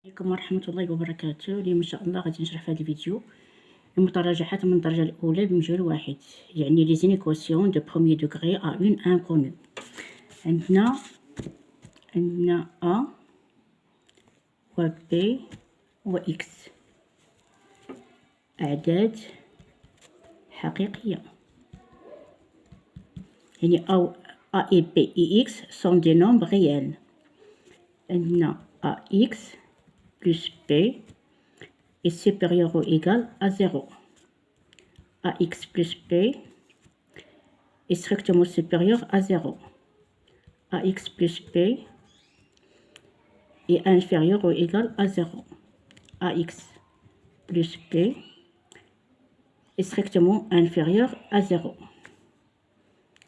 عليكم ورحمة الله وبركاته. اليوم إن شاء الله غادي نشرح في هذا الفيديو المتراجحات من الدرجة الأولى بمجهول واحد، يعني لي زينيكواسيون دو بروميي دوغري أ أون انكونو. عندنا أ و بي و إكس، أعداد حقيقية، يعني أ إي بي إي إكس سون دي نومبر ريال. عندنا أ إكس plus B est supérieur ou égal à 0. AX plus B est strictement supérieur à 0. AX plus B est inférieur ou égal à 0. AX plus B est strictement inférieur à 0.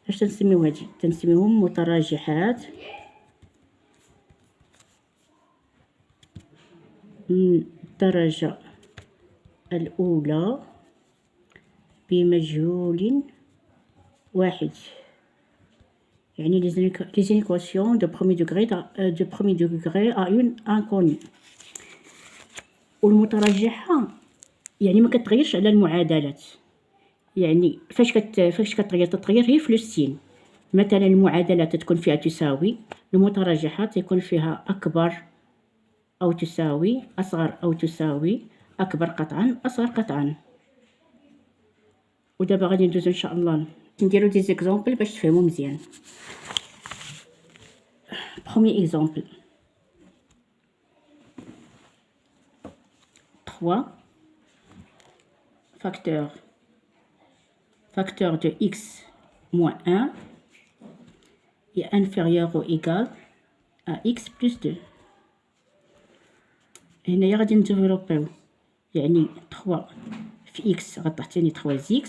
اش تنسميو هادي؟ تنسميوهم متراجحات من الدرجة الأولى بمجهول واحد، يعني les équations de premier degré à une inconnue. والمترجحة يعني ما كتغيرش على المعادلات، يعني فاش كتغير تتغير هي في لو سين. مثلا المعادلات تكون فيها تساوي، المترجحات يكون فيها أكبر أو تساوي، أصغر أو تساوي، أكبر قطعا، أصغر قطعا. ودابا غادي ندوزو إن شاء الله نديرو دي زيكزامبل باش تفهمو مزيان. بروميي إكزامبل 3 facteur de x moins 1 est inférieur ou égal à x plus 2. هنايا غادي نديفلوبيو، يعني 3 في x غتعطيني 3x،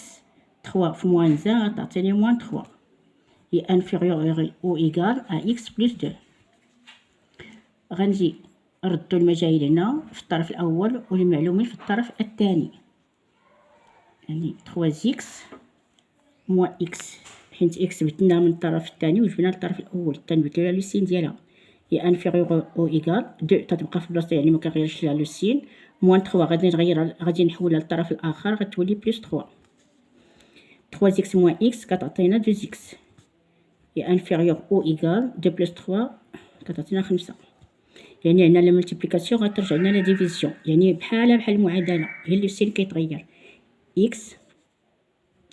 3 في موان 1 غتعطيني موان 3 est inférieur ou égal à x plus 2. غنجي نردو المجاهيل هنا في الطرف الأول والمعلومين في الطرف الثاني، يعني 3x موان x، حيت x بدلناها من الطرف الثاني وجبناها للطرف الأول، تنبدلو لها لو سين ديالها هي انفيريور او ايكال 2 تتبقى في بلاصتها، يعني مكنغيرش لها لو سين. موان 3 غادي نحولها للطرف الآخر غتولي بلس 3. 3x موان x كتعطينا 2x هي انفيريور او ايكال 2 بلس 3 كتعطينا 5. يعني عندنا لا ملتيبليكاسيون غترجع لنا لا ديفيزيون، يعني بحال المعادلة، غير لو سين كيتغير. x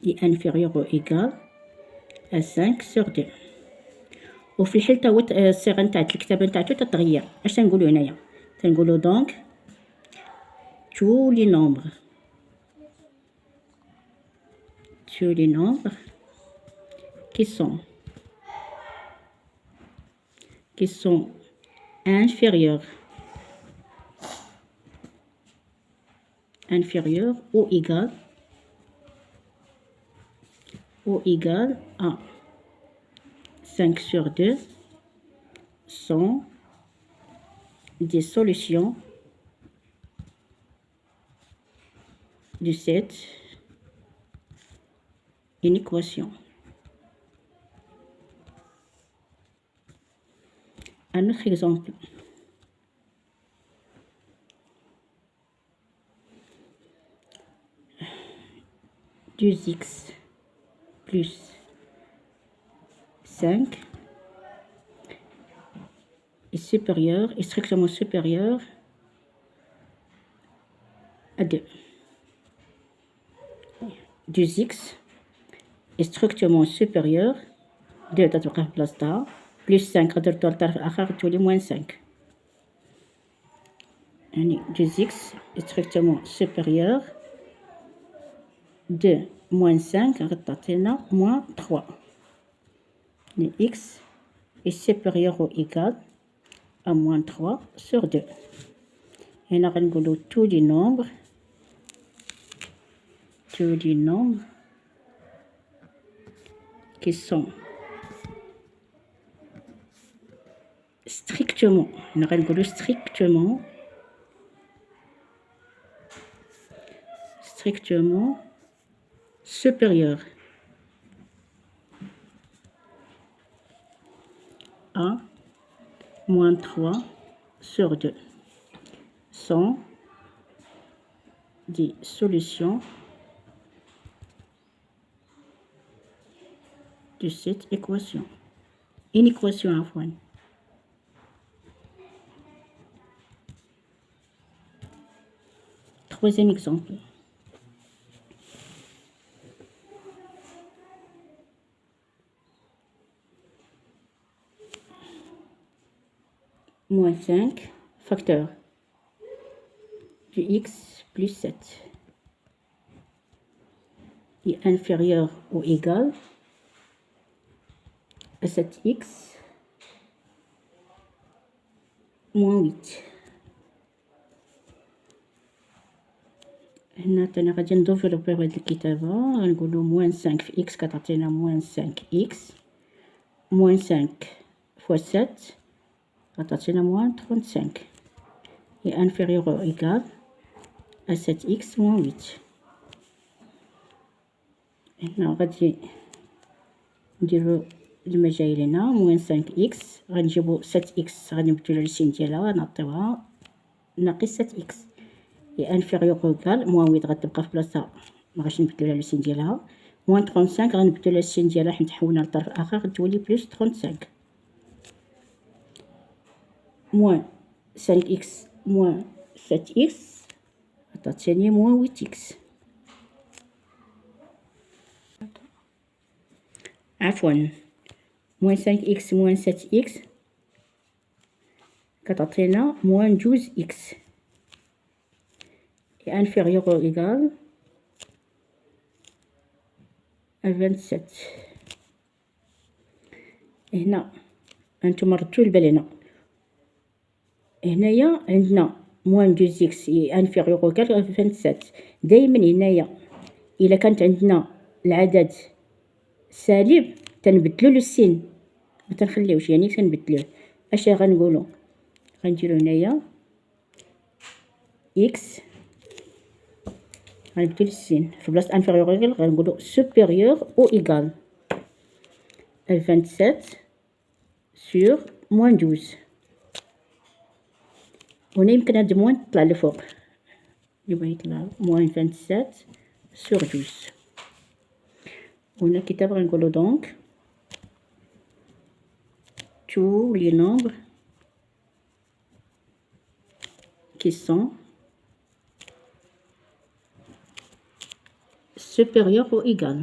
est inférieur ou égal à 5 sur 2. وفي الحل تا هو الصيغه نتاع الكتابه نتاعتو تتغير. اش تنقولوا هنايا؟ تنقولوا دونك tous les nombres qui sont inférieurs ou égal à 5 sur 2 sont des solutions de cette une équation. Un autre exemple. 2x plus 5 est strictement supérieur à 2. 2x est strictement supérieur 2 تتبقى في بلاصتها، بلس 5 غدردوها للطرف الآخر غتولي موان 5، يعني 2x est strictement supérieur 2 moins 5 غتعطينا moins 3. يعني x est supérieur ou égal à moins 3 sur 2. هنا غنقولو tous les nombres qui sont strictement، هنا غنقولو strictement supérieur à moins 3 sur 2. sont des solutions de cette équation. Une équation à fois. Troisième exemple. Moins 5, facteur de x plus 7 est inférieur ou égal à 7x moins 8. هنا تاني غادي نديفلوبيو هاد الكتابة، غنقولو موان 5 في x كتعطينا موان 5x موان 5 fois 7 غتعطينا موان 35 est inférieur ou égal à 7x moins 8. هنا غادي نديرو المجاي لنا موان 5x، غنجيبو 7x غادي نبدلو السين ديالها غنعطيوها ناقص 7x est inférieur ou égal moins 8 غتبقى في بلاصتها مغاديش نبدلو لها السين ديالها moins 35 غنبدلو لها السين ديالها حيت حولنا للطرف الاخر غتولي بلس 35 moins 5x moins 7x غتعطيني moins 8x. عفوا moins 5x moins 7x كتعطينا moins 12x est inférieur ou égal à 27. هنا هانتوما ردو البال هنايا عندنا moins 12x est inférieur ou égal à 27. دايما هنايا الا كانت عندنا العدد سالب تنبدلو له السين ما تنخليوش، يعني تنبدلوه. اش غنقولو؟ غنديرو هنايا x غنبدلو السين في بلاصه انفيريور ايغال غنقولو supérieur او ايغال 27 sur moins 12. هنا يمكن هاد موان تطلع لفوق، يبقى يطلع moins 27 sur 12. هنا الكتاب غنقولو donc tous les nombres qui sont supérieurs ou égal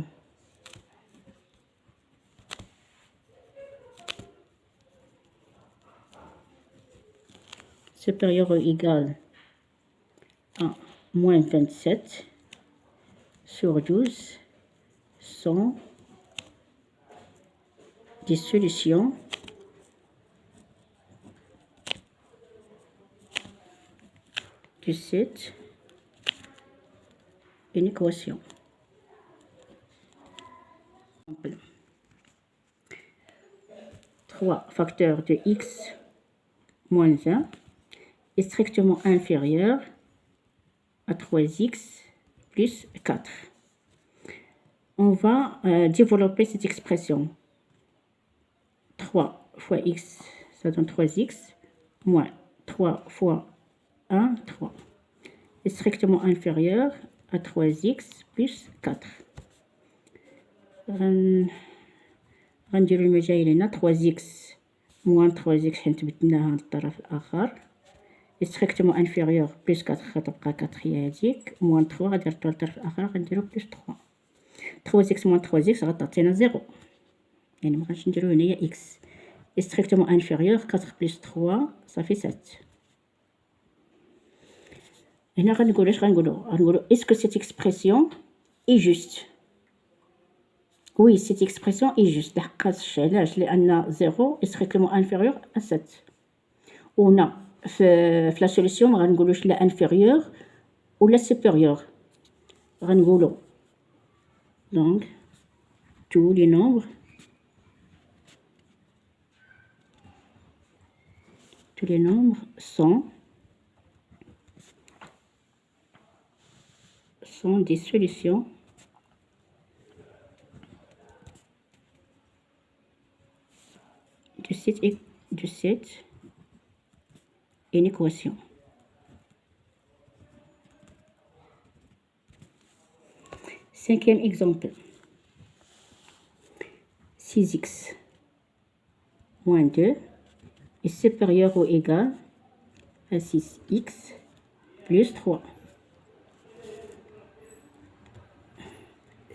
supérieur ou égal à moins 27 sur 12 sont des solutions de cette une équation. 3 facteurs de x moins 1 est strictement inférieur à 3x plus 4. On va développer cette expression. 3 fois x, ça donne 3x, moins 3 fois 1, 3. Est strictement inférieur à 3x plus 4. غنديرو المجاي لنا 3x moins 3x حيت بدلناها للطرف الآخر. est strictement inférieur plus 4 غتبقى 4 هي هاديك moins 3 غادي نردوها للطرف الآخر غنديرو plus 3. 3x moins 3x غتعطينا 0، يعني مغاديش نديرو هنايا x. est strictement inférieur 4 plus 3 صافي 7. هنا غنقولو اش غنقولو est-ce que cette expression est juste. Oui, cette expression est juste. لحقاش علاش؟ لأن 0 est strictement inférieur à 7. وهنا في la solution ما غنقولوش لا inférieur ولا supérieur، غنقولو donc tous les nombres sont des solutions de cette une équation. Cinquième exemple. 6x moins 2 est supérieur ou égal à 6x plus 3.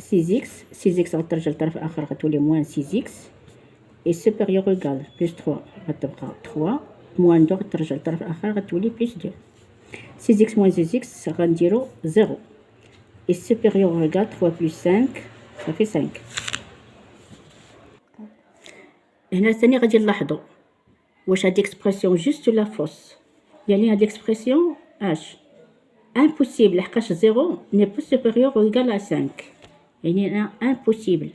6x غترجع للطرف الآخر غتولي موان 6x est supérieur ou égal plus 3 غتبقى 3 موان 2 غترجع للطرف الآخر غتولي plus 2. 6x moins 2x غنديرو 0 est supérieur ou égal 3 plus 5 ça fait 5. هنا ثاني غادي نلاحظوا واش هاد اكسبرسيون جوست ولا فوس. يعني هاد اكسبرسيون اش impossible لحقاش 0 n'est pas supérieur ou égal à 5. يعني هنا impossible.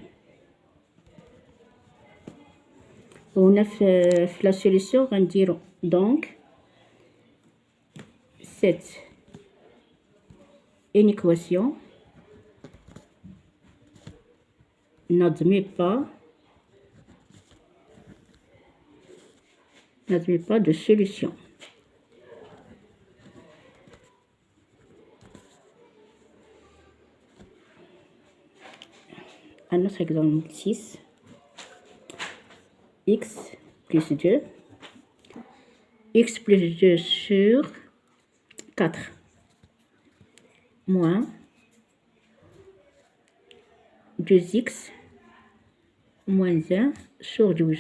وهنا في لا سوليسيون غنديرو دونك cette une équation n'admet pas de solution. Un autre exemple 6. X plus 2. X plus 2 sur 4. Moins 2x moins 1 sur 12.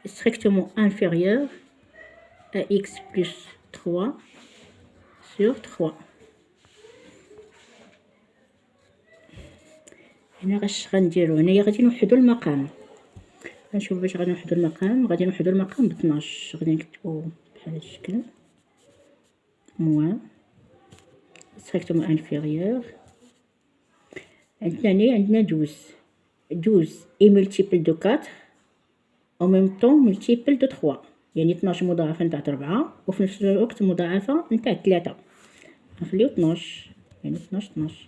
Strictement inférieur à x plus 3 sur 3. هنا اش غنديرو هنايا غادي نوحدو المقام. غنشوف باش غادي نوحدو المقام. غادي نوحدو المقام ب 12. غادي نكتبو بحال هاد الشكل موان strictement inférieur. عندنا 12 est multiple de 4 en même temps multiple de 3. يعني 12 مضاعفة نتاع 4 وفي نفس الوقت مضاعفة نتاع 3. نخليو 12 يعني 12.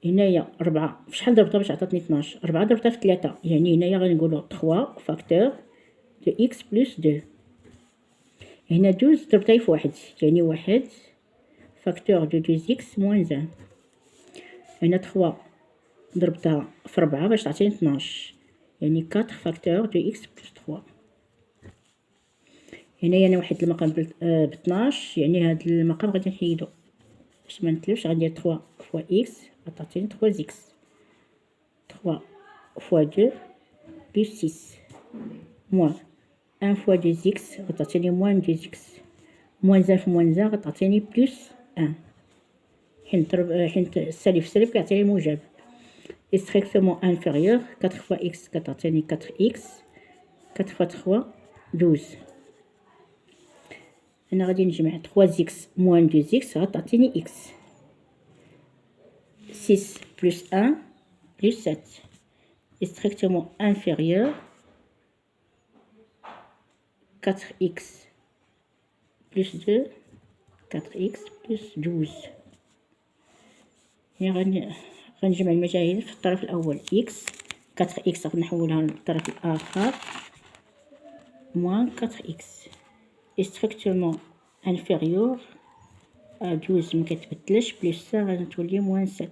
هنايا 4 فشحال ضربتها باش عطاتني 12؟ 4 ضربتها في 3 يعني هنايا غنقولو 3 فاكتور دو x بلس 2. هنا 12 ضربتها في 1 يعني 1 فاكتور دو 2x موان 1. هنا 3 ضربتها في 4 باش تعطيني 12 يعني 4 فاكتور دو x بلس 3. هنايا انا وحدت المقام ب 12 يعني هاد المقام غادي نحيدو باش ما نتلفش. غندير 3 فوا x غتعطيني 3x 3 فوا 2 بلس 6 موان 1 فوا 2x غتعطيني موان 2x موان 1 في موان 1 غتعطيني بلس 1 حيت السالب في السالب كيعطيني الموجب. strictement inférieur 4 fois x كتعطيني 4x 4 fois 3 12. هنا غادي نجمع 3x moins 2x غتعطيني x 6 plus 1 plus 7 strictement inférieur 4x plus 2 4x plus 12. هنا غنجمع المجاهيل في الطرف الأول x 4x غنحولها للطرف الآخر moins 4x strictement inférieur à 12 مكتبدلش بلس غتولي موان 7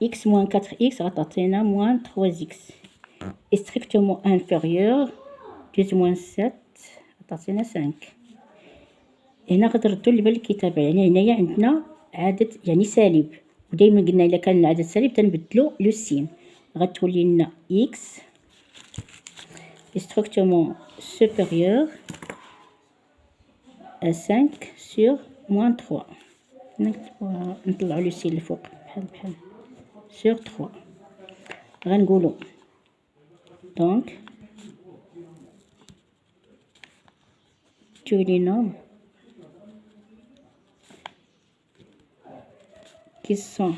x moins 4x غتعطينا موان 3x strictement inférieur 12 moins 7 غتعطينا 5. هنا غتردو للبال الكتابة يعني هنايا عندنا عدد يعني سالب ودايما قلنا الا كان العدد سالب تنبدلو لو سين. غتولي لنا x strictement supérieur à 5 sur moins 3. نطلعو لو سين الفوق بحال sur 3. غنقولو دونك tous les nombres qui sont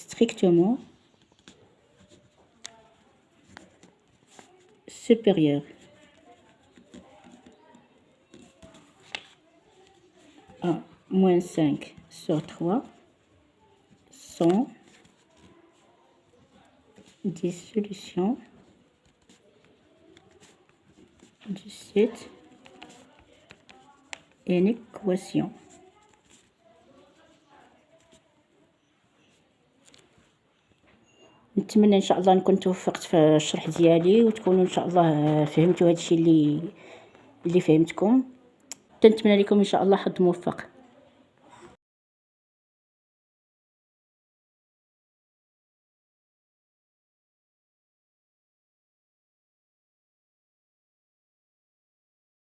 strictement supérieurs à moins 5 sur 3 sont des solutions de cette équation. نتمنى ان شاء الله نكون توفقت في الشرح ديالي، وتكونوا ان شاء الله فهمتوا هادشي اللي فهمتكم. تنتمنى لكم ان شاء الله حظ موفق.